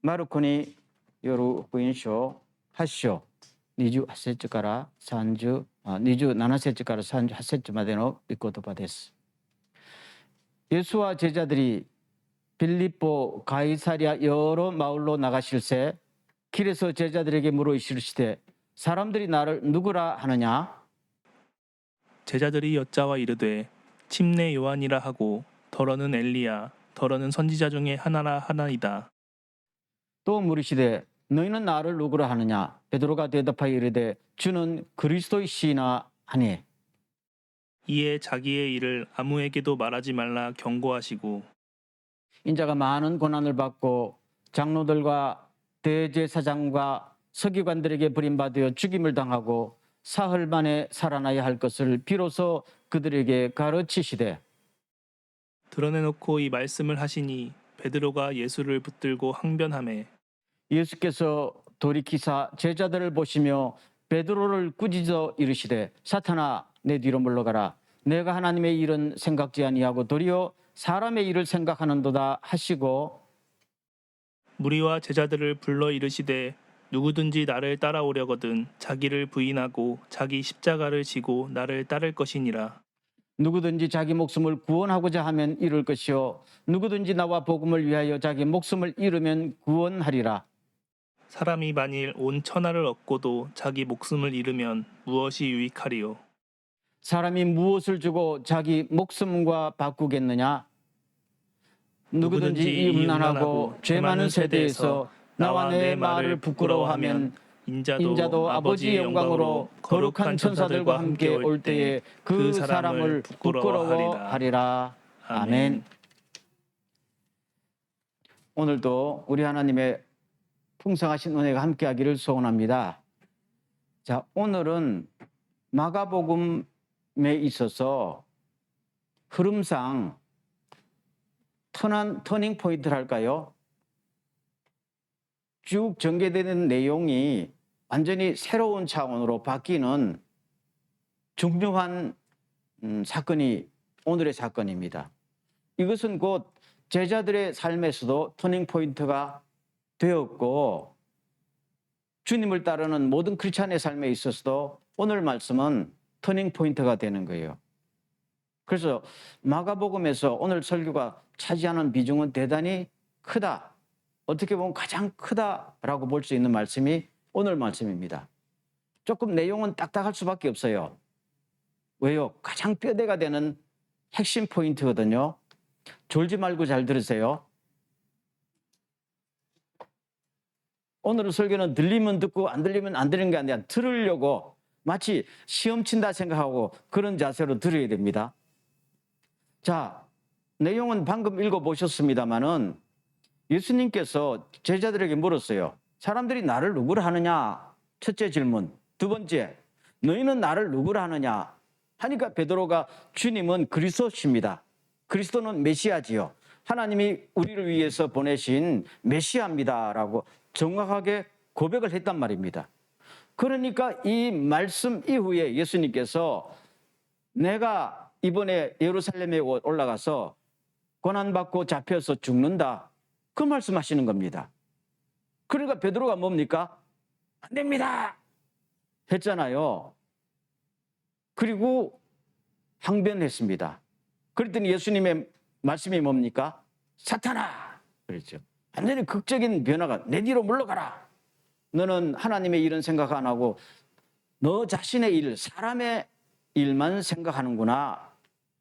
マルコによる福音書8章28節から27節から38節までの御言葉です。 예수와 제자들이 빌립보 가이사랴 여러 마을로 나가실새 길에서 제자들에게 물어 이르시되 사람들이 나를 누구라 하느냐? 제자들이 여짜와 이르되 침례 요한이라 하고 더러는 엘리야 더러는 선지자 중에 하나라 하나이다. 또 물으시되 너희는 나를 누구라 하느냐? 베드로가 대답하여 이르되 주는 그리스도이시나 하니. 이에 자기의 일을 아무에게도 말하지 말라 경고하시고 인자가 많은 고난을 받고 장로들과 대제사장과 서기관들에게 버림받아 죽임을 당하고 사흘 만에 살아나야 할 것을 비로소 그들에게 가르치시되 드러내놓고 이 말씀을 하시니 베드로가 예수를 붙들고 항변하매 예수께서 돌이키사 제자들을 보시며 베드로를 꾸짖어 이르시되 사탄아 내 뒤로 물러가라. 내가 하나님의 일은 생각지 아니하고 도리어 사람의 일을 생각하는도다 하시고 무리와 제자들을 불러 이르시되 누구든지 나를 따라오려거든 자기를 부인하고 자기 십자가를 지고 나를 따를 것이니라. 누구든지 자기 목숨을 구원하고자 하면 잃을 것이요 누구든지 나와 복음을 위하여 자기 목숨을 잃으면 구원하리라. 사람이 만일 온 천하를 얻고도 자기 목숨을 잃으면 무엇이 유익하리요? 사람이 무엇을 주고 자기 목숨과 바꾸겠느냐? 누구든지 이 음란하고 죄 많은 세대에서 나와 내 말을 부끄러워하면 인자도 아버지의 영광으로 거룩한 천사들과 함께 올 때에 그 사람을 부끄러워하리라. 아멘. 오늘도 우리 하나님의 풍성하신 은혜가 함께하기를 소원합니다. 자, 오늘은 마가복음에 있어서 흐름상 터닝 포인트를 할까요? 쭉 전개되는 내용이 완전히 새로운 차원으로 바뀌는 중요한 사건이 오늘의 사건입니다. 이것은 곧 제자들의 삶에서도 터닝 포인트가 되었고 주님을 따르는 모든 크리스찬의 삶에 있어서도 오늘 말씀은 터닝 포인트가 되는 거예요. 그래서 마가복음에서 오늘 설교가 차지하는 비중은 대단히 크다. 어떻게 보면 가장 크다라고 볼 수 있는 말씀이 오늘 말씀입니다. 조금 내용은 딱딱할 수밖에 없어요. 왜요? 가장 뼈대가 되는 핵심 포인트거든요. 졸지 말고 잘 들으세요. 오늘 설교는 들리면 듣고 안 들리면 안 들리는 게 아니라 들으려고 마치 시험 친다 생각하고 그런 자세로 들어야 됩니다. 자, 내용은 방금 읽어보셨습니다마는 예수님께서 제자들에게 물었어요. 사람들이 나를 누구라 하느냐? 첫째 질문. 두 번째, 너희는 나를 누구라 하느냐? 하니까 베드로가 주님은 그리스도십니다. 그리스도는 메시아지요. 하나님이 우리를 위해서 보내신 메시아입니다라고 정확하게 고백을 했단 말입니다. 그러니까 이 말씀 이후에 예수님께서 내가 이번에 예루살렘에 올라가서 고난받고 잡혀서 죽는다. 그 말씀하시는 겁니다. 그러니까 베드로가 뭡니까? 안 됩니다 했잖아요. 그리고 항변했습니다. 그랬더니 예수님의 말씀이 뭡니까? 사탄아! 그랬죠. 완전히 극적인 변화가 내 뒤로 물러가라. 너는 하나님의 일은 생각 안 하고 너 자신의 일, 사람의 일만 생각하는구나.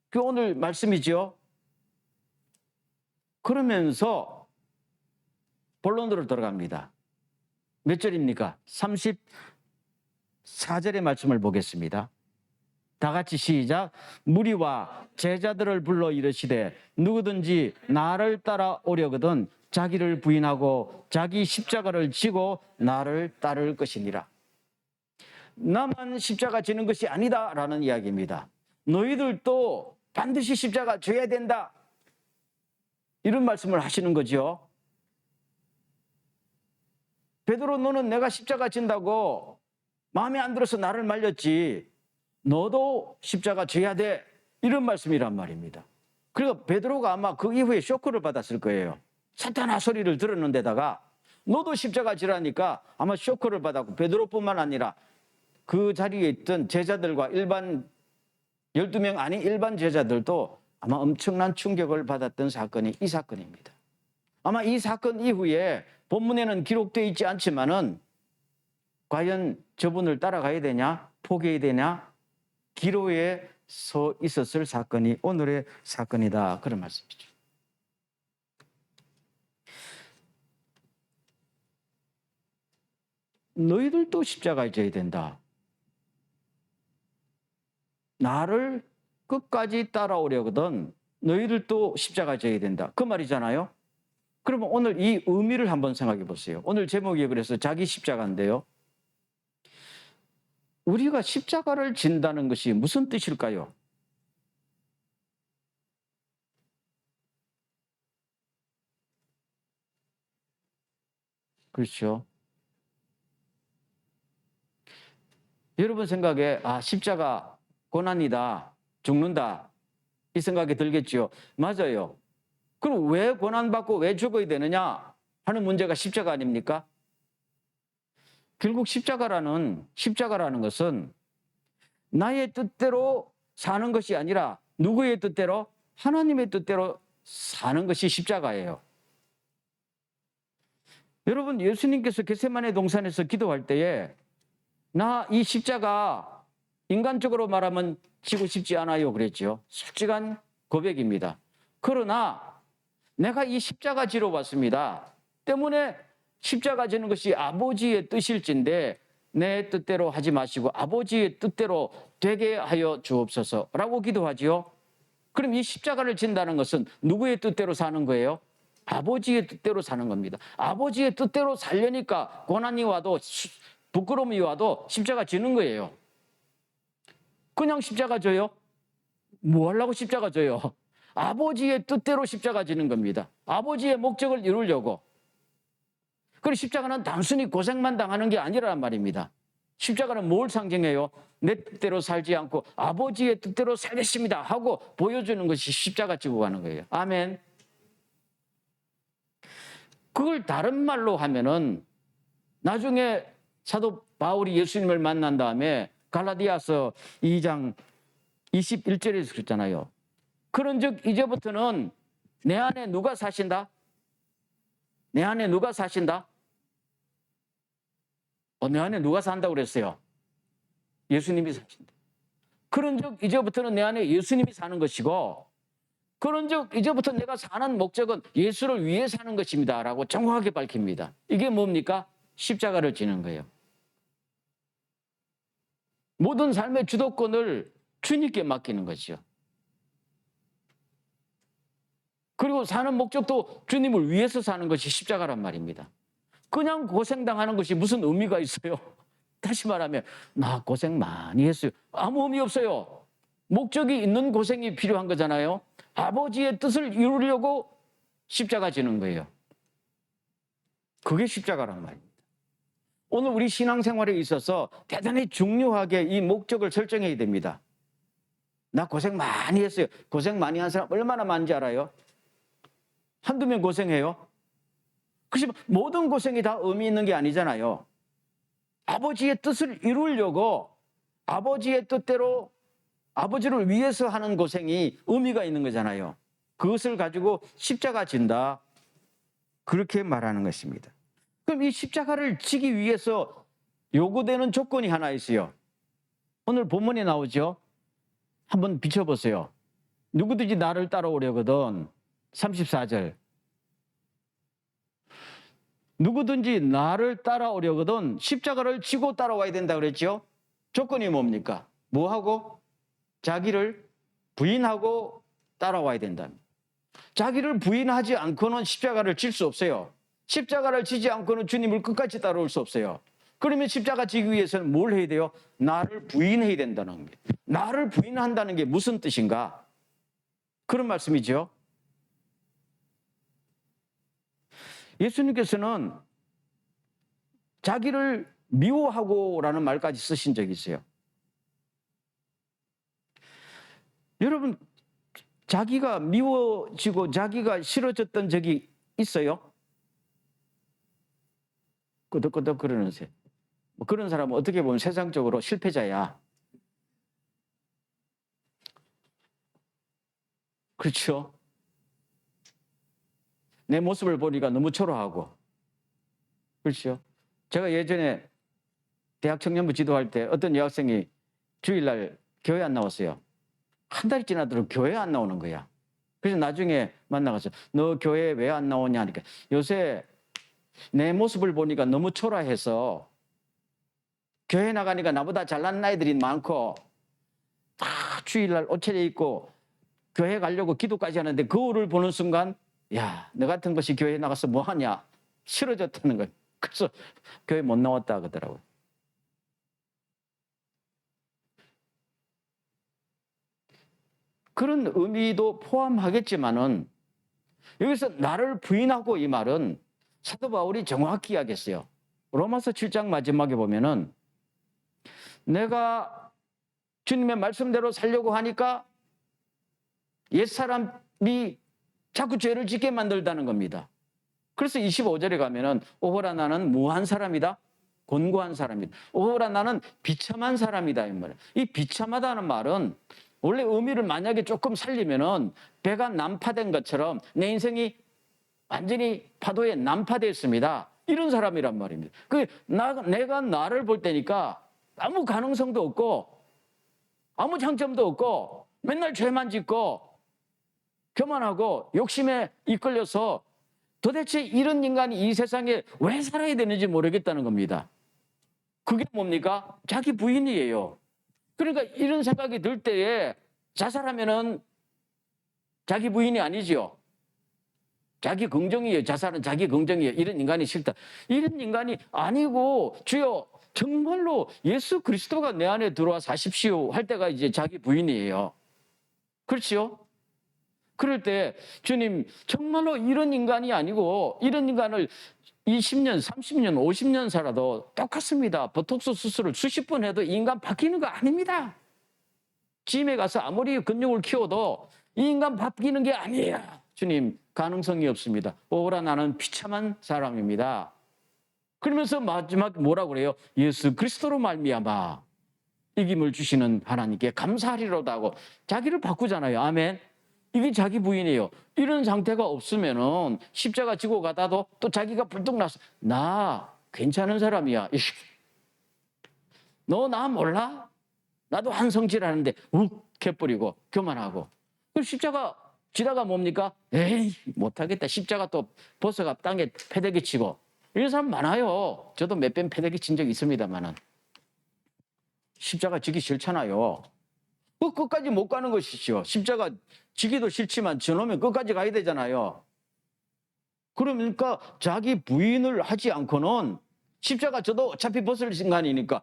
그 오늘 말씀이죠. 그러면서 본론으로 들어갑니다. 몇 절입니까? 34절의 말씀을 보겠습니다. 다 같이 시작. 무리와 제자들을 불러 이르시되 누구든지 나를 따라오려거든 자기를 부인하고 자기 십자가를 지고 나를 따를 것이니라. 나만 십자가 지는 것이 아니다라는 이야기입니다. 너희들도 반드시 십자가 져야 된다. 이런 말씀을 하시는 거죠. 베드로, 너는 내가 십자가 진다고 마음에 안 들어서 나를 말렸지. 너도 십자가 져야 돼. 이런 말씀이란 말입니다. 그리고 베드로가 아마 그 이후에 쇼크를 받았을 거예요. 사탄아 소리를 들었는 데다가 너도 십자가 지라니까 아마 쇼크를 받았고, 베드로뿐만 아니라 그 자리에 있던 제자들과 일반 12명 아닌 일반 제자들도 아마 엄청난 충격을 받았던 사건이 이 사건입니다. 아마 이 사건 이후에 본문에는 기록되어 있지 않지만은 과연 저분을 따라가야 되냐, 포기해야 되냐, 기로에 서 있었을 사건이 오늘의 사건이다, 그런 말씀이죠. 너희들도 십자가에 져야 된다. 나를 끝까지 따라오려거든 너희들도 십자가에 져야 된다, 그 말이잖아요. 그러면 오늘 이 의미를 한번 생각해 보세요. 오늘 제목이 그래서 자기 십자가인데요. 우리가 십자가를 진다는 것이 무슨 뜻일까요? 그렇죠. 여러분 생각에 십자가 고난이다, 죽는다, 이 생각이 들겠죠. 맞아요. 그럼 왜 고난받고 왜 죽어야 되느냐 하는 문제가 십자가 아닙니까? 결국 십자가라는 것은 나의 뜻대로 사는 것이 아니라 누구의 뜻대로? 하나님의 뜻대로 사는 것이 십자가예요. 여러분, 예수님께서 겟세마네 동산에서 기도할 때에 나 이 십자가 인간적으로 말하면 지고 싶지 않아요 그랬죠. 솔직한 고백입니다. 그러나 내가 이 십자가 지러 왔습니다. 때문에 십자가 지는 것이 아버지의 뜻일진데 내 뜻대로 하지 마시고 아버지의 뜻대로 되게 하여 주옵소서라고 기도하지요. 그럼 이 십자가를 진다는 것은 누구의 뜻대로 사는 거예요? 아버지의 뜻대로 사는 겁니다. 아버지의 뜻대로 살려니까 고난이 와도 부끄러움이 와도 십자가 지는 거예요. 그냥 십자가 져요? 뭐 하려고 십자가 져요? 아버지의 뜻대로 십자가 지는 겁니다. 아버지의 목적을 이루려고. 그리고 십자가는 단순히 고생만 당하는 게 아니란 말입니다. 십자가는 뭘 상징해요? 내 뜻대로 살지 않고 아버지의 뜻대로 살겠습니다 하고 보여주는 것이 십자가 지고 가는 거예요. 아멘. 그걸 다른 말로 하면은 나중에 사도 바울이 예수님을 만난 다음에 갈라디아서 2장 21절에서 그랬잖아요. 그런즉 이제부터는 내 안에 누가 사신다? 내 안에 누가 사신다? 내 안에 누가 산다고 그랬어요? 예수님이 사신다. 그런즉 이제부터는 내 안에 예수님이 사는 것이고, 그런즉 이제부터 내가 사는 목적은 예수를 위해 사는 것입니다 라고 정확하게 밝힙니다. 이게 뭡니까? 십자가를 지는 거예요. 모든 삶의 주도권을 주님께 맡기는 거죠. 그리고 사는 목적도 주님을 위해서 사는 것이 십자가란 말입니다. 그냥 고생당하는 것이 무슨 의미가 있어요? 다시 말하면 나 고생 많이 했어요. 아무 의미 없어요. 목적이 있는 고생이 필요한 거잖아요. 아버지의 뜻을 이루려고 십자가 지는 거예요. 그게 십자가란 말입니다. 오늘 우리 신앙생활에 있어서 대단히 중요하게 이 목적을 설정해야 됩니다. 나 고생 많이 했어요. 고생 많이 한 사람 얼마나 많은지 알아요? 한두 명 고생해요? 그렇지만 모든 고생이 다 의미 있는 게 아니잖아요. 아버지의 뜻을 이루려고 아버지의 뜻대로 아버지를 위해서 하는 고생이 의미가 있는 거잖아요. 그것을 가지고 십자가 진다, 그렇게 말하는 것입니다. 그럼 이 십자가를 지기 위해서 요구되는 조건이 하나 있어요. 오늘 본문에 나오죠. 한번 비춰보세요. 누구든지 나를 따라오려거든. 34절. 누구든지 나를 따라오려거든 십자가를 지고 따라와야 된다 그랬죠. 조건이 뭡니까? 뭐하고? 자기를 부인하고 따라와야 된다. 자기를 부인하지 않고는 십자가를 질 수 없어요. 십자가를 지지 않고는 주님을 끝까지 따라올 수 없어요. 그러면 십자가 지기 위해서는 뭘 해야 돼요? 나를 부인해야 된다는 겁니다. 나를 부인한다는 게 무슨 뜻인가? 그런 말씀이죠. 예수님께서는 자기를 미워하고라는 말까지 쓰신 적이 있어요. 여러분, 자기가 미워지고 자기가 싫어졌던 적이 있어요? 끄덕끄덕 그러는 새. 뭐 그런 사람은 어떻게 보면 세상적으로 실패자야. 그렇죠? 내 모습을 보니까 너무 초라하고. 그렇죠? 제가 예전에 대학 청년부 지도할 때 어떤 여학생이 주일날 교회 안 나왔어요. 한 달이 지나도록 교회 안 나오는 거야. 그래서 나중에 만나가서 너 교회 왜 안 나오냐 하니까 요새 내 모습을 보니까 너무 초라해서 교회 나가니까 나보다 잘난 아이들이 많고 다 주일날 옷 차려입고 교회 가려고 기도까지 하는데 거울을 보는 순간 야, 너 같은 것이 교회 나가서 뭐 하냐 싫어졌다는 거예요. 그래서 교회 못 나왔다 그러더라고요. 그런 의미도 포함하겠지만은 여기서 나를 부인하고 이 말은 사도 바울이 정확히 이야기했어요. 로마서 7장 마지막에 보면은 내가 주님의 말씀대로 살려고 하니까 옛사람이 자꾸 죄를 짓게 만들다는 겁니다. 그래서 25절에 가면은 오호라 나는 무한 사람이다. 곤고한 사람이다. 오호라 나는 비참한 사람이다. 이 말이에요. 이 비참하다는 말은 원래 의미를 만약에 조금 살리면은 배가 난파된 것처럼 내 인생이 완전히 파도에 난파됐습니다. 이런 사람이란 말입니다. 내가 나를 볼 때니까 아무 가능성도 없고 아무 장점도 없고 맨날 죄만 짓고 교만하고 욕심에 이끌려서 도대체 이런 인간이 이 세상에 왜 살아야 되는지 모르겠다는 겁니다. 그게 뭡니까? 자기 부인이에요. 그러니까 이런 생각이 들 때에 자살하면은 자기 부인이 아니지요. 자기 긍정이에요. 자살은 자기 긍정이에요. 이런 인간이 싫다. 이런 인간이 아니고 주여 정말로 예수 그리스도가 내 안에 들어와 사십시오 할 때가 이제 자기 부인이에요. 그렇죠? 그럴 때 주님 정말로 이런 인간이 아니고 이런 인간을 20년, 30년, 50년 살아도 똑같습니다. 보톡스 수술을 수십 번 해도 이 인간 바뀌는 거 아닙니다. 짐에 가서 아무리 근육을 키워도 이 인간 바뀌는 게 아니에요. 주님 가능성이 없습니다. 오라 나는 비참한 사람입니다. 그러면서 마지막 뭐라고 그래요? 예수 그리스도로 말미암아 이김을 주시는 하나님께 감사하리로다 하고 자기를 바꾸잖아요. 아멘. 이게 자기 부인이에요. 이런 상태가 없으면은 십자가 지고 가다도 또 자기가 불뚝 나서 나 괜찮은 사람이야. 너 나 몰라? 나도 한성질하는데 욱 해버리고 교만하고. 십자가 지다가 뭡니까? 에이 못하겠다. 십자가 또 벗어가 땅에 패대기 치고 이런 사람 많아요. 저도 몇 번 패대기 친 적이 있습니다만은 십자가 지기 싫잖아요. 그 끝까지 못 가는 것이죠. 십자가 지기도 싫지만 저놈이 끝까지 가야 되잖아요. 그러니까 자기 부인을 하지 않고는 십자가 저도 어차피 벗을 순간이니까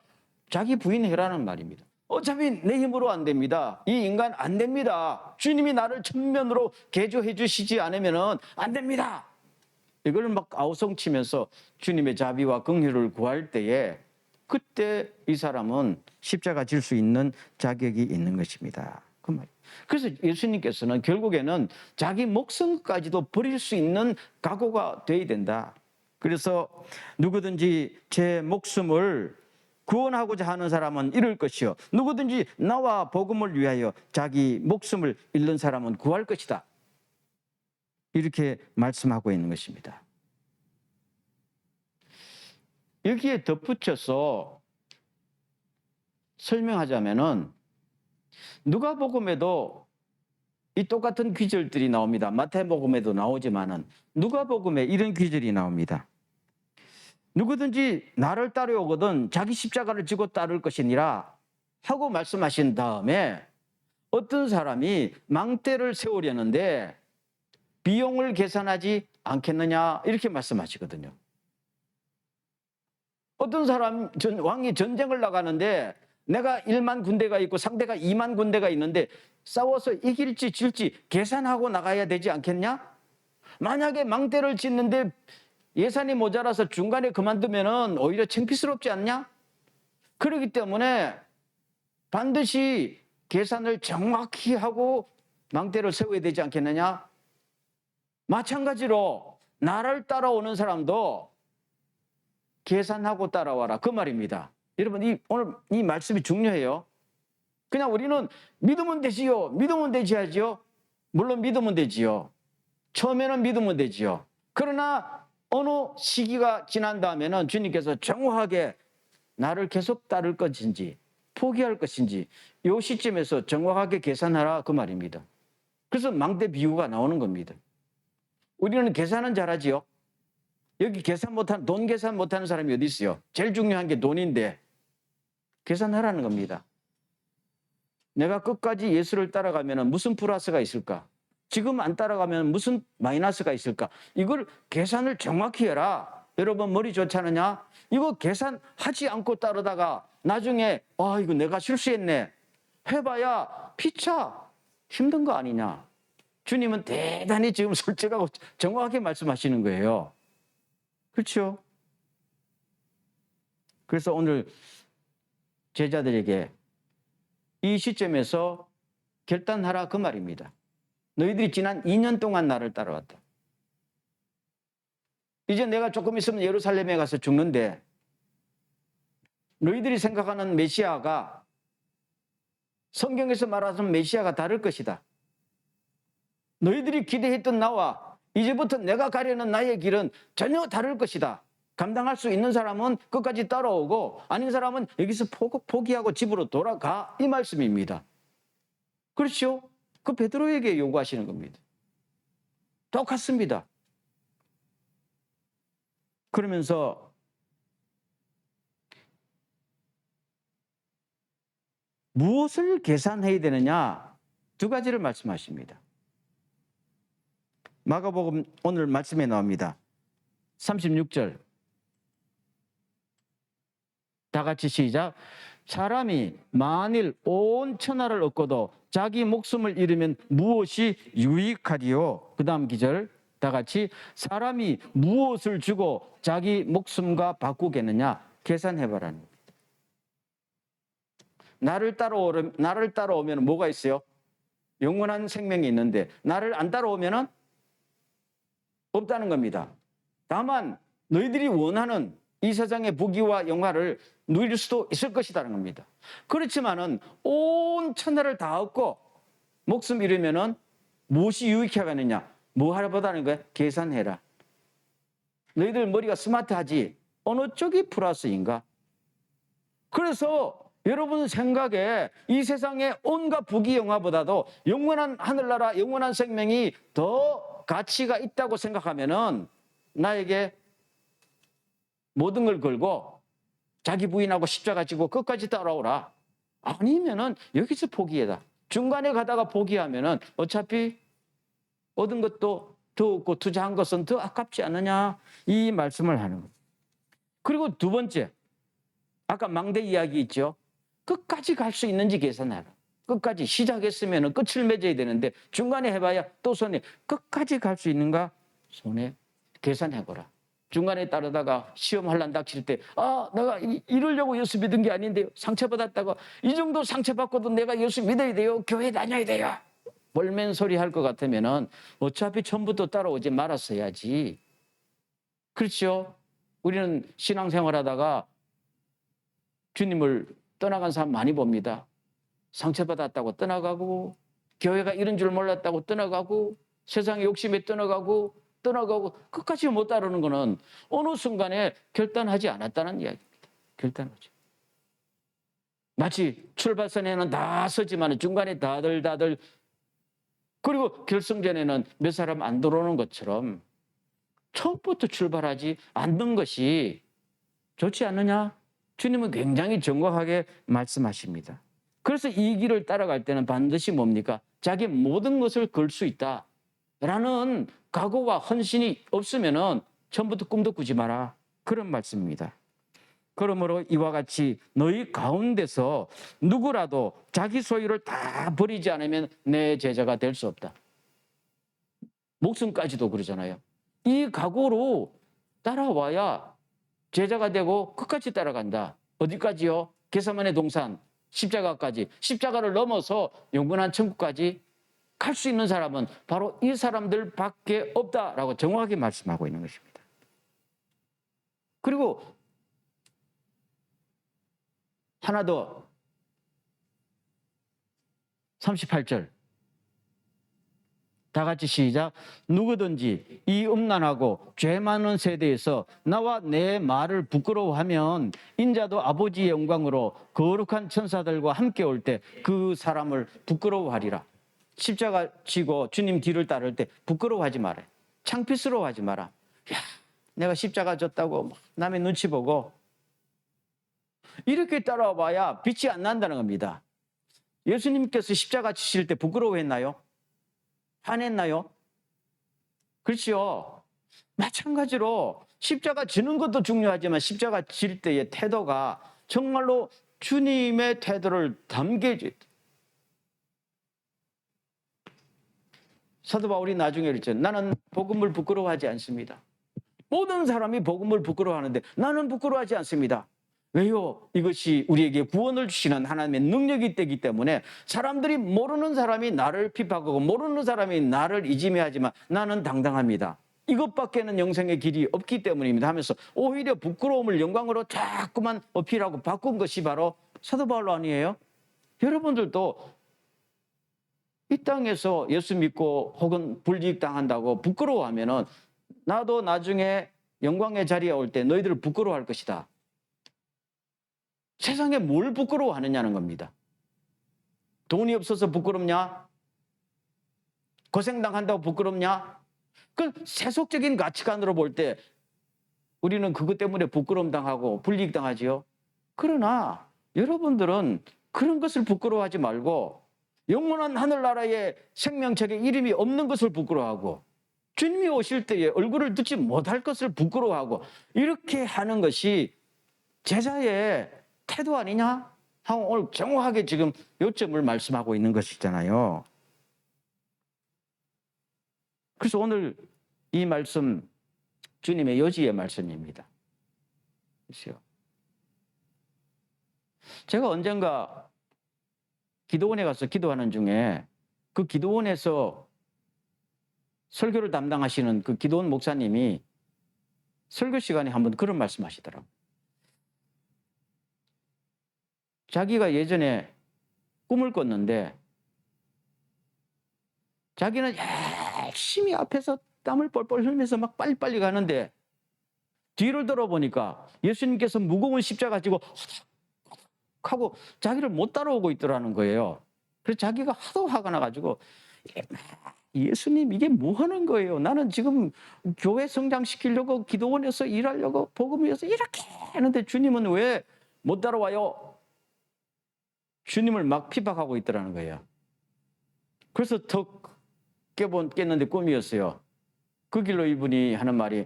자기 부인 해라는 말입니다. 어차피 내 힘으로 안 됩니다. 이 인간 안 됩니다. 주님이 나를 전면으로 개조해 주시지 않으면 안 됩니다. 이걸 막 아우성치면서 주님의 자비와 긍휼을 구할 때에 그때 이 사람은 십자가 질 수 있는 자격이 있는 것입니다. 그 말. 그래서 예수님께서는 결국에는 자기 목숨까지도 버릴 수 있는 각오가 돼야 된다. 그래서 누구든지 제 목숨을 구원하고자 하는 사람은 잃을 것이요 누구든지 나와 복음을 위하여 자기 목숨을 잃는 사람은 구할 것이다. 이렇게 말씀하고 있는 것입니다. 여기에 덧붙여서 설명하자면은 누가복음에도 이 똑같은 귀절들이 나옵니다. 마태복음에도 나오지만은 누가복음에 이런 귀절이 나옵니다. 누구든지 나를 따르오거든 자기 십자가를 지고 따를 것이니라 하고 말씀하신 다음에 어떤 사람이 망대를 세우려는데 비용을 계산하지 않겠느냐 이렇게 말씀하시거든요. 어떤 사람 왕이 전쟁을 나가는데 내가 1만 군대가 있고 상대가 2만 군대가 있는데 싸워서 이길지 질지 계산하고 나가야 되지 않겠냐? 만약에 망대를 짓는데 예산이 모자라서 중간에 그만두면 오히려 창피스럽지 않냐? 그렇기 때문에 반드시 계산을 정확히 하고 망대를 세워야 되지 않겠느냐? 마찬가지로 나를 따라오는 사람도 계산하고 따라와라 그 말입니다. 여러분 오늘 이 말씀이 중요해요. 그냥 우리는 믿으면 되지요. 믿으면 되지 하지요. 물론 믿으면 되지요. 처음에는 믿으면 되지요. 그러나 어느 시기가 지난 다음에는 주님께서 정확하게 나를 계속 따를 것인지 포기할 것인지 이 시점에서 정확하게 계산하라 그 말입니다. 그래서 망대 비유가 나오는 겁니다. 우리는 계산은 잘하지요. 여기 돈 계산 못하는 사람이 어디 있어요? 제일 중요한 게 돈인데 계산하라는 겁니다. 내가 끝까지 예수를 따라가면 무슨 플러스가 있을까? 지금 안 따라가면 무슨 마이너스가 있을까? 이걸 계산을 정확히 해라. 여러분 머리 좋지 않느냐? 이거 계산하지 않고 따르다가 나중에 이거 내가 실수했네. 해봐야 피차 힘든 거 아니냐? 주님은 대단히 지금 솔직하고 정확하게 말씀하시는 거예요. 그렇죠? 그래서 오늘 제자들에게 이 시점에서 결단하라 그 말입니다. 너희들이 지난 2년 동안 나를 따라왔다. 이제 내가 조금 있으면 예루살렘에 가서 죽는데 너희들이 생각하는 메시아가 성경에서 말하는 메시아가 다를 것이다. 너희들이 기대했던 나와 이제부터 내가 가려는 나의 길은 전혀 다를 것이다. 감당할 수 있는 사람은 끝까지 따라오고 아닌 사람은 여기서 포기하고 집으로 돌아가 이 말씀입니다. 그렇죠? 그 베드로에게 요구하시는 겁니다. 똑같습니다. 그러면서 무엇을 계산해야 되느냐 두 가지를 말씀하십니다. 마가복음 오늘 말씀에 나옵니다. 36절 다 같이 시작. 사람이 만일 온 천하를 얻고도 자기 목숨을 잃으면 무엇이 유익하리요? 그 다음 기절 다 같이 사람이 무엇을 주고 자기 목숨과 바꾸겠느냐? 계산해봐라는 겁니다. 나를 따라오면 뭐가 있어요? 영원한 생명이 있는데 나를 안 따라오면 없다는 겁니다. 다만 너희들이 원하는 이 세상의 부귀와 영화를 누릴 수도 있을 것이라는 겁니다. 그렇지만은 온 천하를 다 얻고 목숨 잃으면은 무엇이 유익하겠느냐? 뭐 하라보다는 거야? 계산해라. 너희들 머리가 스마트하지 어느 쪽이 플러스인가? 그래서 여러분 생각에 이 세상의 온갖 부귀 영화보다도 영원한 하늘나라 영원한 생명이 더 가치가 있다고 생각하면은 나에게 모든 걸 걸고 자기 부인하고 십자가 지고 끝까지 따라오라. 아니면은 여기서 포기해라. 중간에 가다가 포기하면은 어차피 얻은 것도 더 없고 투자한 것은 더 아깝지 않느냐 이 말씀을 하는 거예요. 그리고 두 번째 아까 망대 이야기 있죠. 끝까지 갈 수 있는지 계산해라. 끝까지 시작했으면 끝을 맺어야 되는데 중간에 해봐야 또 손해. 끝까지 갈 수 있는가? 손해. 계산해보라. 중간에 따르다가 시험 환난 닥칠 때 내가 이러려고 예수 믿은 게 아닌데요. 상처받았다고 이 정도 상처받고도 내가 예수 믿어야 돼요. 교회 다녀야 돼요. 볼멘 소리 할 것 같으면은 어차피 처음부터 따라오지 말았어야지. 그렇죠? 우리는 신앙생활하다가 주님을 떠나간 사람 많이 봅니다. 상처받았다고 떠나가고 교회가 이런 줄 몰랐다고 떠나가고 세상의 욕심에 떠나가고 끝까지 못 따르는 거는 어느 순간에 결단하지 않았다는 이야기입니다. 결단하죠. 마치 출발선에는 다 서지만 중간에 다들 그리고 결승전에는 몇 사람 안 들어오는 것처럼 처음부터 출발하지 않는 것이 좋지 않느냐? 주님은 굉장히 정확하게 말씀하십니다. 그래서 이 길을 따라갈 때는 반드시 뭡니까? 자기 모든 것을 걸 수 있다라는 각오와 헌신이 없으면은 처음부터 꿈도 꾸지 마라. 그런 말씀입니다. 그러므로 이와 같이 너희 가운데서 누구라도 자기 소유를 다 버리지 않으면 내 제자가 될 수 없다. 목숨까지도 그러잖아요. 이 각오로 따라와야 제자가 되고 끝까지 따라간다. 어디까지요? 게세마네 동산, 십자가까지. 십자가를 넘어서 영원한 천국까지 갈 수 있는 사람은 바로 이 사람들밖에 없다라고 정확하게 말씀하고 있는 것입니다. 그리고 하나 더. 38절. 다 같이 시작. 누구든지 이 음란하고 죄 많은 세대에서 나와 내 말을 부끄러워하면 인자도 아버지의 영광으로 거룩한 천사들과 함께 올 때 그 사람을 부끄러워하리라. 십자가 지고 주님 뒤를 따를 때 부끄러워하지 마라. 창피스러워하지 마라. 야, 내가 십자가 졌다고 남의 눈치 보고 이렇게 따라와봐야 빛이 안 난다는 겁니다. 예수님께서 십자가 지실 때 부끄러워했나요? 화냈나요? 그렇죠. 마찬가지로 십자가 지는 것도 중요하지만 십자가 질 때의 태도가 정말로 주님의 태도를 담겨줘야 돼. 사도 바울이 나중에 그랬죠. 나는 복음을 부끄러워하지 않습니다. 모든 사람이 복음을 부끄러워하는데 나는 부끄러워하지 않습니다. 왜요? 이것이 우리에게 구원을 주시는 하나님의 능력이 되기 때문에 사람들이 모르는 사람이 나를 핍박하고 모르는 사람이 나를 이지매하지만 나는 당당합니다. 이것밖에는 영생의 길이 없기 때문입니다 하면서 오히려 부끄러움을 영광으로 자꾸만 어필하고 바꾼 것이 바로 사도 바울 아니에요? 여러분들도 이 땅에서 예수 믿고 혹은 불이익당한다고 부끄러워하면은 나도 나중에 영광의 자리에 올 때 너희들을 부끄러워할 것이다. 세상에 뭘 부끄러워하느냐는 겁니다. 돈이 없어서 부끄럽냐? 고생당한다고 부끄럽냐? 그 세속적인 가치관으로 볼 때 우리는 그것 때문에 부끄러움 당하고 불이익 당하지요. 그러나 여러분들은 그런 것을 부끄러워하지 말고 영원한 하늘나라의 생명책에 이름이 없는 것을 부끄러워하고 주님이 오실 때에 얼굴을 듣지 못할 것을 부끄러워하고 이렇게 하는 것이 제자의 태도 아니냐? 하고 오늘 정확하게 지금 요점을 말씀하고 있는 것이잖아요. 그래서 오늘 이 말씀 주님의 요지의 말씀입니다. 그렇죠? 제가 언젠가 기도원에 가서 기도하는 중에 그 기도원에서 설교를 담당하시는 그 기도원 목사님이 설교 시간에 한번 그런 말씀 하시더라고요. 자기가 예전에 꿈을 꿨는데 자기는 열심히 앞에서 땀을 뻘뻘 흘리면서 막 빨리빨리 가는데 뒤를 돌아보니까 예수님께서 무거운 십자가 지고 하고 자기를 못 따라오고 있더라는 거예요. 그래서 자기가 하도 화가 나가지고 예수님 이게 뭐 하는 거예요? 나는 지금 교회 성장시키려고 기도원에서 일하려고 복음 위해서 이렇게 하는데 주님은 왜 못 따라와요? 주님을 막 핍박하고 있더라는 거예요. 그래서 턱 깼는데 꿈이었어요. 그 길로 이분이 하는 말이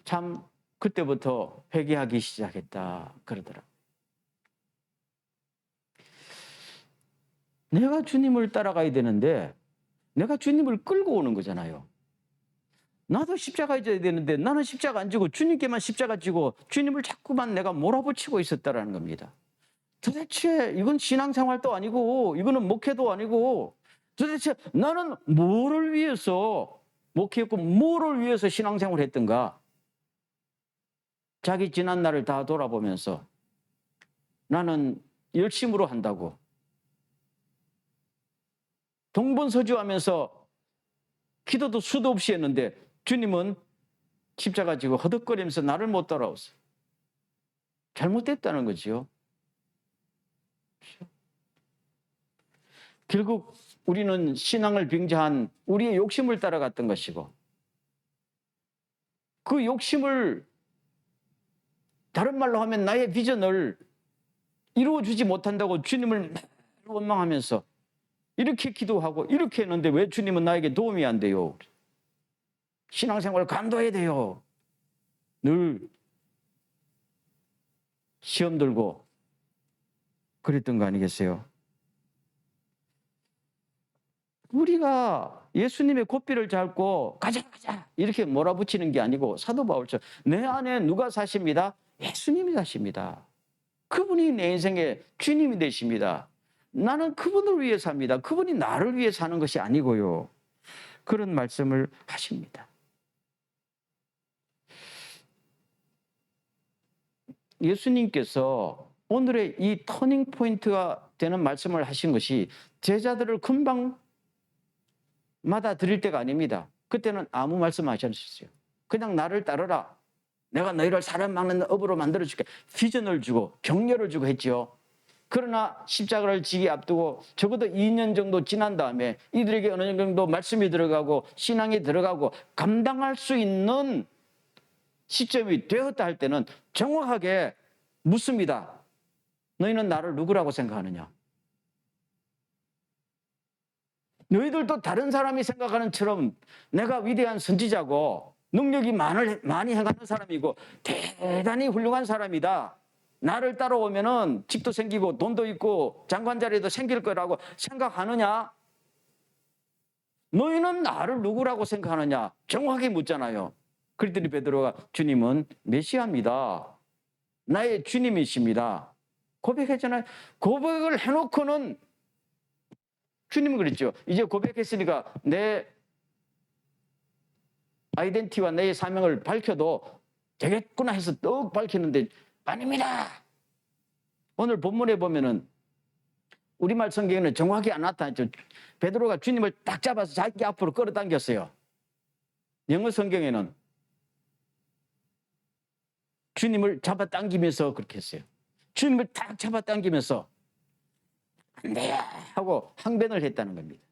참 그때부터 회개하기 시작했다 그러더라고요. 내가 주님을 따라가야 되는데 내가 주님을 끌고 오는 거잖아요. 나도 십자가 져야 되는데 나는 십자가 안 지고 주님께만 십자가 지고 주님을 자꾸만 내가 몰아붙이고 있었다라는 겁니다. 도대체 이건 신앙생활도 아니고 이거는 목회도 아니고 도대체 나는 뭐를 위해서 목회했고 뭐를 위해서 신앙생활을 했던가. 자기 지난 날을 다 돌아보면서 나는 열심으로 한다고 동분서주하면서 기도도 수도 없이 했는데 주님은 십자가 지고 허덕거리면서 나를 못 따라왔어요. 잘못됐다는 거지요. 결국 우리는 신앙을 빙자한 우리의 욕심을 따라갔던 것이고 그 욕심을 다른 말로 하면 나의 비전을 이루어주지 못한다고 주님을 원망하면서 이렇게 기도하고 이렇게 했는데 왜 주님은 나에게 도움이 안 돼요? 신앙생활을 감도해야 돼요. 늘 시험 들고 그랬던 거 아니겠어요? 우리가 예수님의 고삐를 잡고 가자 이렇게 몰아붙이는 게 아니고 사도 바울처럼 내 안에 누가 사십니다? 예수님이 사십니다. 그분이 내 인생의 주님이 되십니다. 나는 그분을 위해 삽니다. 그분이 나를 위해 사는 것이 아니고요. 그런 말씀을 하십니다. 예수님께서 오늘의 이 터닝 포인트가 되는 말씀을 하신 것이 제자들을 금방 마다 드릴 때가 아닙니다. 그때는 아무 말씀 하셨어요. 그냥 나를 따르라. 내가 너희를 사람 막는 업으로 만들어줄게. 비전을 주고 격려를 주고 했지요. 그러나 십자가를 지기 앞두고 적어도 2년 정도 지난 다음에 이들에게 어느 정도 말씀이 들어가고 신앙이 들어가고 감당할 수 있는 시점이 되었다 할 때는 정확하게 묻습니다. 너희는 나를 누구라고 생각하느냐? 너희들도 다른 사람이 생각하는 처럼 내가 위대한 선지자고 능력이 많이 행하는 사람이고 대단히 훌륭한 사람이다. 나를 따라오면은 집도 생기고 돈도 있고 장관 자리도 생길 거라고 생각하느냐? 너희는 나를 누구라고 생각하느냐? 정확히 묻잖아요. 그랬더니 베드로가 주님은 메시아입니다. 나의 주님이십니다. 고백했잖아요. 고백을 해놓고는 주님은 그랬죠. 이제 고백했으니까 내 아이덴티티와 내 사명을 밝혀도 되겠구나 해서 떡 밝히는데 아닙니다. 오늘 본문에 보면은 우리말 성경에는 정확히 안 나타났죠. 베드로가 주님을 딱 잡아서 자기 앞으로 끌어당겼어요. 영어 성경에는 주님을 잡아당기면서 그렇게 했어요. 주님을 딱 잡아당기면서 안 돼요 하고 항변을 했다는 겁니다.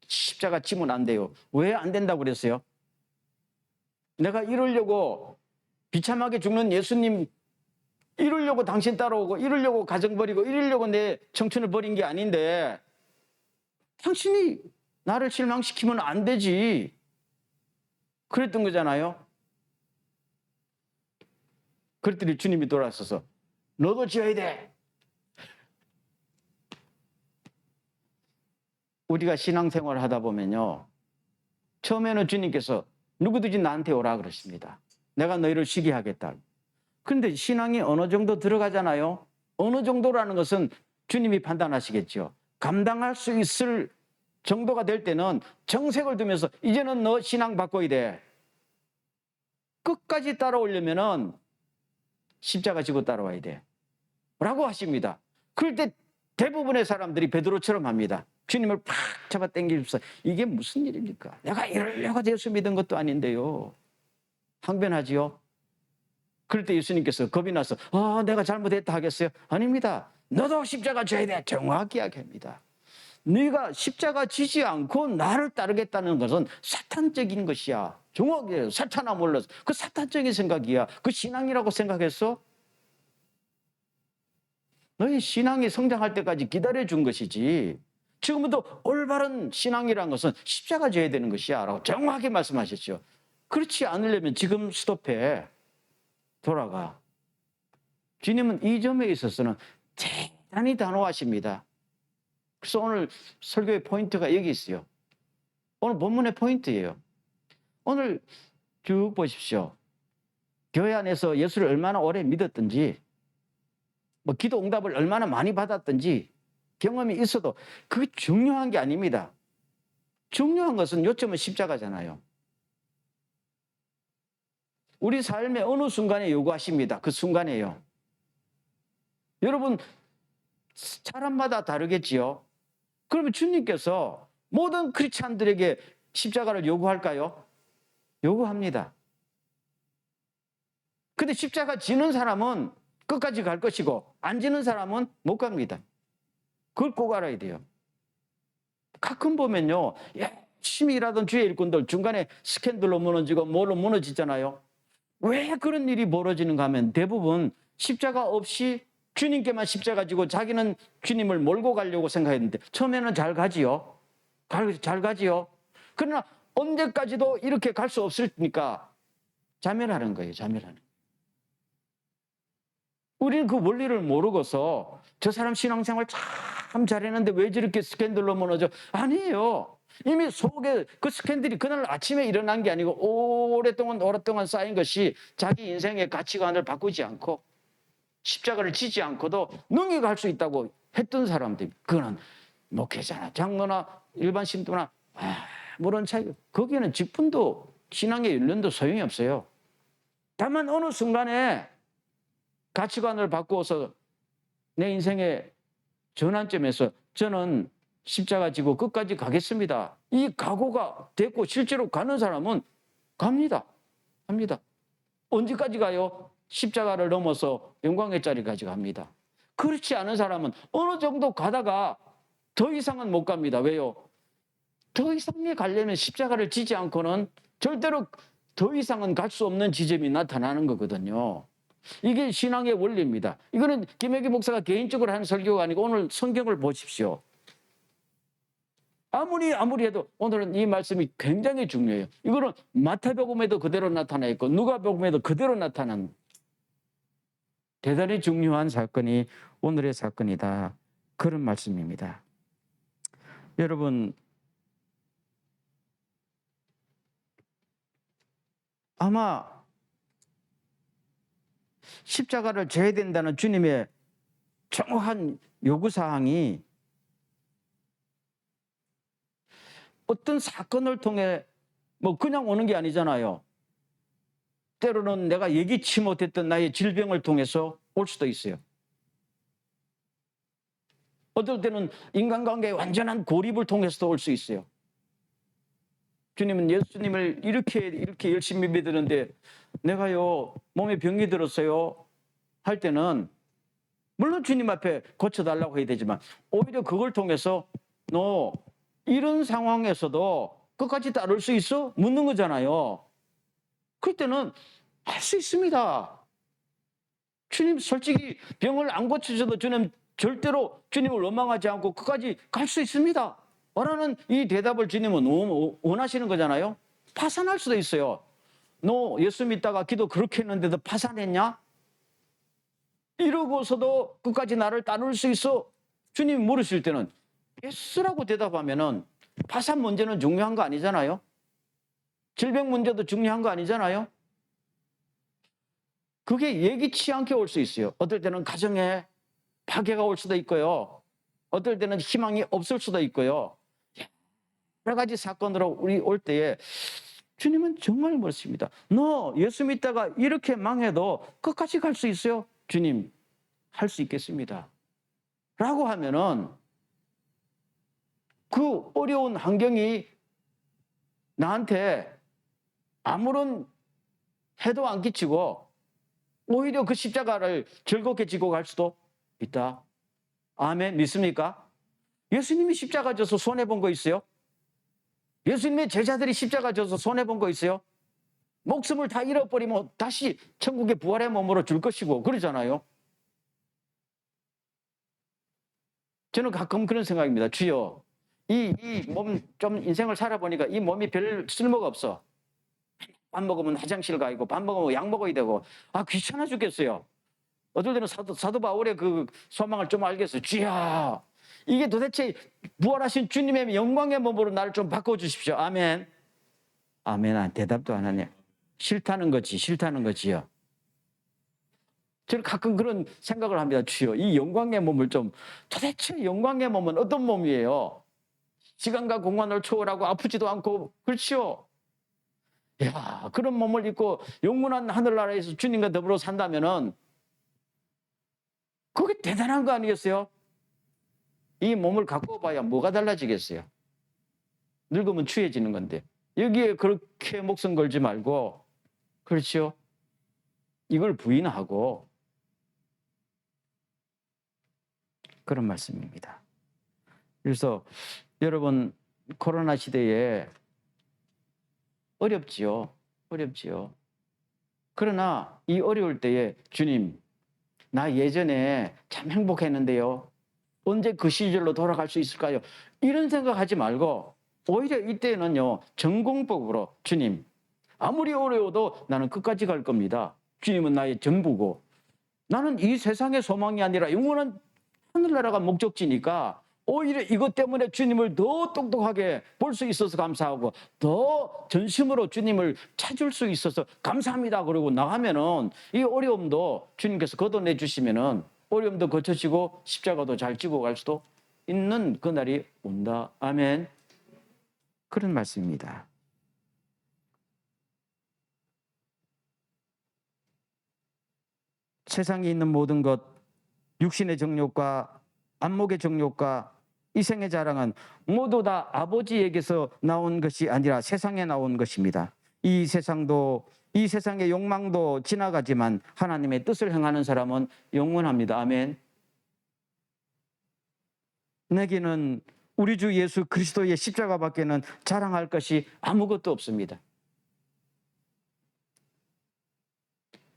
십자가 지면 안 돼요. 왜 안 된다고 그랬어요? 내가 이러려고 비참하게 죽는 예수님 이러려고 당신 따라오고 이러려고 가정 버리고 이러려고 내 청춘을 버린 게 아닌데 당신이 나를 실망시키면 안 되지. 그랬던 거잖아요. 그랬더니 주님이 돌아서서 너도 지어야 돼. 우리가 신앙생활을 하다 보면요. 처음에는 주님께서 누구든지 나한테 오라 그러십니다. 내가 너희를 쉬게 하겠다. 그런데 신앙이 어느 정도 들어가잖아요. 어느 정도라는 것은 주님이 판단하시겠죠. 감당할 수 있을 정도가 될 때는 정색을 두면서 이제는 너 신앙 바꿔야 돼. 끝까지 따라오려면은 십자가 지고 따라와야 돼. 라고 하십니다. 그럴 때 대부분의 사람들이 베드로처럼 합니다. 주님을 팍 잡아 당기면서 이게 무슨 일입니까? 내가 이러려고 예수 믿은 것도 아닌데요. 항변하지요. 그럴 때 예수님께서 겁이 나서 내가 잘못했다 하겠어요? 아닙니다. 너도 십자가 져야 돼. 정확히 이야기합니다. 네가 십자가 지지 않고 나를 따르겠다는 것은 사탄적인 것이야. 정확해요. 사탄아 몰라서. 그 사탄적인 생각이야. 그 신앙이라고 생각했어? 너희 신앙이 성장할 때까지 기다려준 것이지. 지금부터 올바른 신앙이라는 것은 십자가 져야 되는 것이야 라고 정확히 말씀하셨죠. 그렇지 않으려면 지금 스톱해. 돌아가. 주님은 이 점에 있어서는 대단히 단호하십니다. 그래서 오늘 설교의 포인트가 여기 있어요. 오늘 본문의 포인트예요. 오늘 쭉 보십시오. 교회 안에서 예수를 얼마나 오래 믿었든지 기도 응답을 얼마나 많이 받았든지 경험이 있어도 그게 중요한 게 아닙니다. 중요한 것은 요점은 십자가잖아요. 우리 삶의 어느 순간에 요구하십니다. 그 순간에요. 여러분 사람마다 다르겠지요. 그러면 주님께서 모든 크리스찬들에게 십자가를 요구할까요? 요구합니다. 근데 십자가 지는 사람은 끝까지 갈 것이고 안 지는 사람은 못 갑니다. 그걸 꼭 알아야 돼요. 가끔 보면요. 열심히 일하던 주의 일꾼들 중간에 스캔들로 무너지고 뭘로 무너지잖아요. 왜 그런 일이 벌어지는가 하면 대부분 십자가 없이 주님께만 십자가 지고 자기는 주님을 몰고 가려고 생각했는데 처음에는 잘 가지요. 잘 가지요. 그러나 언제까지도 이렇게 갈 수 없으니까 자멸하는 거예요. 자멸하는 거예요. 우리는 그 원리를 모르고서 저 사람 신앙생활 참 잘했는데 왜 저렇게 스캔들로 무너져? 아니에요. 이미 속에 그 스캔들이 그날 아침에 일어난 게 아니고 오랫동안 쌓인 것이 자기 인생의 가치관을 바꾸지 않고 십자가를 지지 않고도 능히 갈 수 있다고 했던 사람들. 그거는 목회자나 장로나 일반 신도나 아무런 차이. 거기에는 직분도 신앙의 연륜도 소용이 없어요. 다만 어느 순간에 가치관을 바꾸어서 내 인생의 전환점에서 저는 십자가 지고 끝까지 가겠습니다. 이 각오가 됐고 실제로 가는 사람은 갑니다. 언제까지 가요? 십자가를 넘어서 영광의 자리까지 갑니다. 그렇지 않은 사람은 어느 정도 가다가 더 이상은 못 갑니다. 왜요? 더 이상에 가려면 십자가를 지지 않고는 절대로 더 이상은 갈 수 없는 지점이 나타나는 거거든요. 이게 신앙의 원리입니다. 이거는 김혜기 목사가 개인적으로 하는 설교가 아니고 오늘 성경을 보십시오. 아무리 해도 오늘은 이 말씀이 굉장히 중요해요. 이거는 마태복음에도 그대로 나타나 있고 누가복음에도 그대로 나타난 대단히 중요한 사건이 오늘의 사건이다. 그런 말씀입니다. 여러분, 아마 십자가를 져야 된다는 주님의 정확한 요구사항이 어떤 사건을 통해 뭐 그냥 오는 게 아니잖아요. 때로는 내가 예기치 못했던 나의 질병을 통해서 올 수도 있어요. 어떨 때는 인간관계의 완전한 고립을 통해서도 올 수 있어요. 주님은 예수님을 이렇게 열심히 믿었는데 내가요 몸에 병이 들었어요 할 때는 물론 주님 앞에 고쳐달라고 해야 되지만 오히려 그걸 통해서 너 이런 상황에서도 끝까지 따를 수 있어? 묻는 거잖아요. 그때는 할 수 있습니다. 주님 솔직히 병을 안 고쳐줘도 주님 절대로 주님을 원망하지 않고 끝까지 갈 수 있습니다. 라는 이 대답을 주님은 너무 원하시는 거잖아요. 파산할 수도 있어요. 너 예수 믿다가 기도 그렇게 했는데도 파산했냐? 이러고서도 끝까지 나를 따를 수 있어? 주님이 물으실 때는 예스라고 대답하면은 파산 문제는 중요한 거 아니잖아요. 질병 문제도 중요한 거 아니잖아요. 그게 예기치 않게 올 수 있어요. 어떨 때는 가정에 파괴가 올 수도 있고요. 어떨 때는 희망이 없을 수도 있고요. 여러 가지 사건으로 우리 올 때에 주님은 정말 멋있습니다. 너 예수 믿다가 이렇게 망해도 끝까지 갈 수 있어요? 주님, 할 수 있겠습니다. 라고 하면은 그 어려운 환경이 나한테 아무런 해도 안 끼치고 오히려 그 십자가를 즐겁게 지고 갈 수도 있다. 아멘. 믿습니까? 예수님이 십자가 져서 손해본 거 있어요? 예수님의 제자들이 십자가 져서 손해본 거 있어요? 목숨을 다 잃어버리면 다시 천국의 부활의 몸으로 줄 것이고 그러잖아요. 저는 가끔 그런 생각입니다. 주여, 이 몸 좀 인생을 살아보니까 이 몸이 별 쓸모가 없어. 밥 먹으면 화장실 가 있고 밥 먹으면 약 먹어야 되고 귀찮아 죽겠어요. 어떨 때는 사도 바울의 그 소망을 좀 알겠어요. 주여, 이게 도대체 부활하신 주님의 영광의 몸으로 나를 좀 바꿔주십시오. 아멘. 아멘. 대답도 안 하네. 싫다는 거지요. 저는 가끔 그런 생각을 합니다. 주여, 이 영광의 몸을 좀, 도대체 영광의 몸은 어떤 몸이에요? 시간과 공간을 초월하고 아프지도 않고, 그렇지요? 야, 그런 몸을 입고 영원한 하늘나라에서 주님과 더불어 산다면은 그게 대단한 거 아니겠어요? 이 몸을 갖고 봐야 뭐가 달라지겠어요? 늙으면 추해지는 건데. 여기에 그렇게 목숨 걸지 말고, 그렇죠? 이걸 부인하고, 그런 말씀입니다. 그래서 여러분, 코로나 시대에 어렵지요. 그러나 이 어려울 때에 주님, 나 예전에 참 행복했는데요. 언제 그 시절로 돌아갈 수 있을까요? 이런 생각하지 말고 오히려 이때는요, 전공법으로 주님, 아무리 어려워도 나는 끝까지 갈 겁니다. 주님은 나의 전부고 나는 이 세상의 소망이 아니라 영원한 하늘나라가 목적지니까 오히려 이것 때문에 주님을 더 똑똑하게 볼 수 있어서 감사하고 더 전심으로 주님을 찾을 수 있어서 감사합니다. 그러고 나가면은 이 어려움도 주님께서 걷어내 주시면은 어려움도 거쳐지고 십자가도 잘 지고 갈 수도 있는 그날이 온다. 아멘. 그런 말씀입니다. 세상에 있는 모든 것, 육신의 정욕과 안목의 정욕과 이 생의 자랑은 모두 다 아버지에게서 나온 것이 아니라 세상에 나온 것입니다. 이 세상도, 이 세상의 욕망도 지나가지만 하나님의 뜻을 행하는 사람은 영원합니다. 아멘. 내게는 우리 주 예수 그리스도의 십자가밖에는 자랑할 것이 아무것도 없습니다.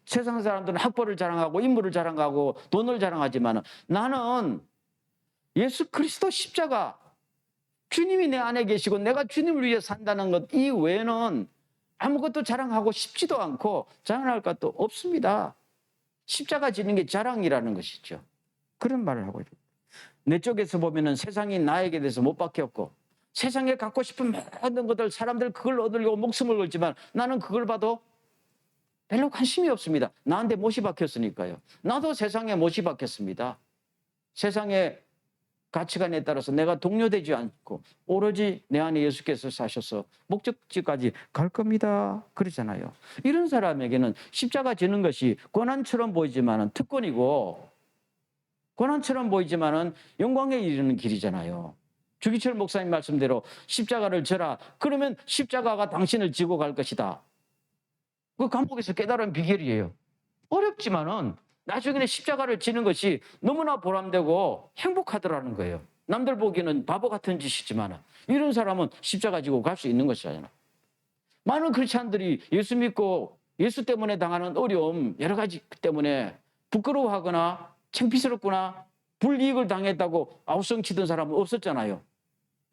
세상 사람들은 학벌을 자랑하고 인물을 자랑하고 돈을 자랑하지만 나는 예수 그리스도 십자가, 주님이 내 안에 계시고 내가 주님을 위해 산다는 것 이외에는 아무것도 자랑하고 싶지도 않고 자랑할 것도 없습니다. 십자가 지는 게 자랑이라는 것이죠. 그런 말을 하고 있습니다. 내 쪽에서 보면은 세상이 나에게 대해서 못 박혔고 세상에 갖고 싶은 모든 것들, 사람들 그걸 얻으려고 목숨을 걸지만 나는 그걸 봐도 별로 관심이 없습니다. 나한테 못이 박혔으니까요. 나도 세상에 못이 박혔습니다. 세상의 가치관에 따라서 내가 동요되지 않고 오로지 내 안에 예수께서 사셔서 목적지까지 갈 겁니다. 그러잖아요. 이런 사람에게는 십자가 지는 것이 고난처럼 보이지만은 특권이고, 고난처럼 보이지만은 영광에 이르는 길이잖아요. 주기철 목사님 말씀대로 십자가를 져라. 그러면 십자가가 당신을 지고 갈 것이다. 그 감옥에서 깨달은 비결이에요. 어렵지만은 나중에는 십자가를 지는 것이 너무나 보람되고 행복하더라는 거예요. 남들 보기에는 바보 같은 짓이지만 이런 사람은 십자가 지고 갈 수 있는 것이잖아요. 많은 크리스찬들이 예수 믿고 예수 때문에 당하는 어려움 여러 가지 때문에 부끄러워하거나 창피스럽거나 불이익을 당했다고 아우성치던 사람은 없었잖아요.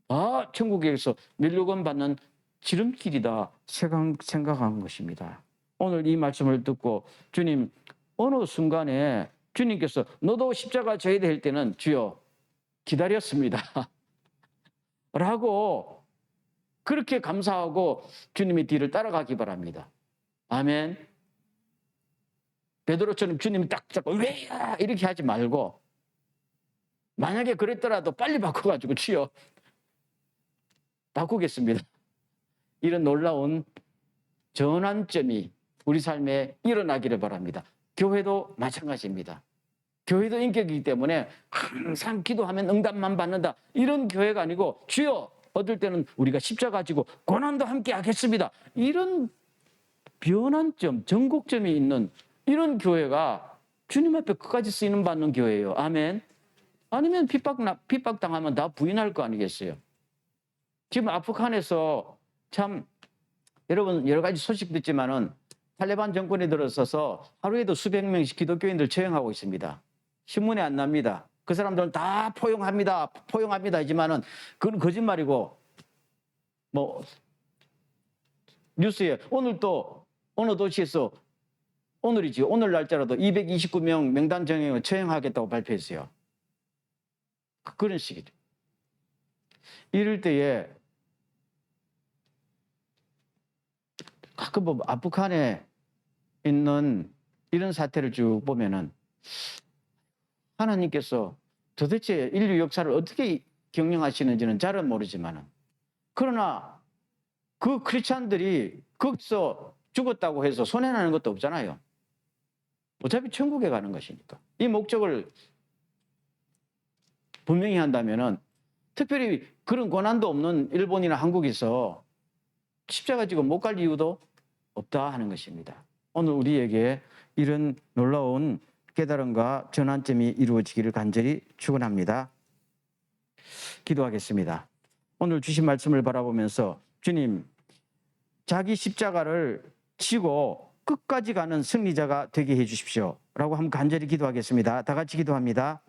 아, 천국에서 면류관 받는 지름길이다 생각한 것입니다. 오늘 이 말씀을 듣고 주님, 어느 순간에 주님께서 너도 십자가 져야 될 때는 주여 기다렸습니다 라고 그렇게 감사하고 주님의 뒤를 따라가기 바랍니다. 아멘. 베드로처럼 주님이 딱 잡고 왜야 이렇게 하지 말고, 만약에 그랬더라도 빨리 바꿔가지고 주여 바꾸겠습니다, 이런 놀라운 전환점이 우리 삶에 일어나기를 바랍니다. 교회도 마찬가지입니다. 교회도 인격이기 때문에 항상 기도하면 응답만 받는다 이런 교회가 아니고 주여 얻을 때는 우리가 십자가 지고 고난도 함께 하겠습니다, 이런 변환점, 전곡점이 있는 이런 교회가 주님 앞에 끝까지 쓰이는 받는 교회예요. 아멘. 아니면 핍박당하면 다 부인할 거 아니겠어요. 지금 아프간에서 참 여러분 여러 가지 소식 듣지만은 탈레반 정권이 들어서서 하루에도 수백 명씩 기독교인들 처형하고 있습니다. 신문에 안 납니다. 그 사람들은 다 포용합니다 하지만은 그건 거짓말이고, 뭐 뉴스에 오늘 또 어느 도시에서 오늘이지 오늘 날짜라도 229명 명단 정형을 처형하겠다고 발표했어요. 그런 식이죠. 이럴 때에 가끔 뭐 아프간에 있는 이런 사태를 쭉 보면은 하나님께서 도대체 인류 역사를 어떻게 경영하시는지는 잘은 모르지만은, 그러나 그 크리스찬들이 거기서 죽었다고 해서 손해나는 것도 없잖아요. 어차피 천국에 가는 것이니까. 이 목적을 분명히 한다면은 특별히 그런 고난도 없는 일본이나 한국에서 십자가 지고 못 갈 이유도 없다 하는 것입니다. 오늘 우리에게 이런 놀라운 깨달음과 전환점이 이루어지기를 간절히 축원합니다. 기도하겠습니다. 오늘 주신 말씀을 바라보면서 주님, 자기 십자가를 지고 끝까지 가는 승리자가 되게 해 주십시오 라고 한번 간절히 기도하겠습니다. 다 같이 기도합니다.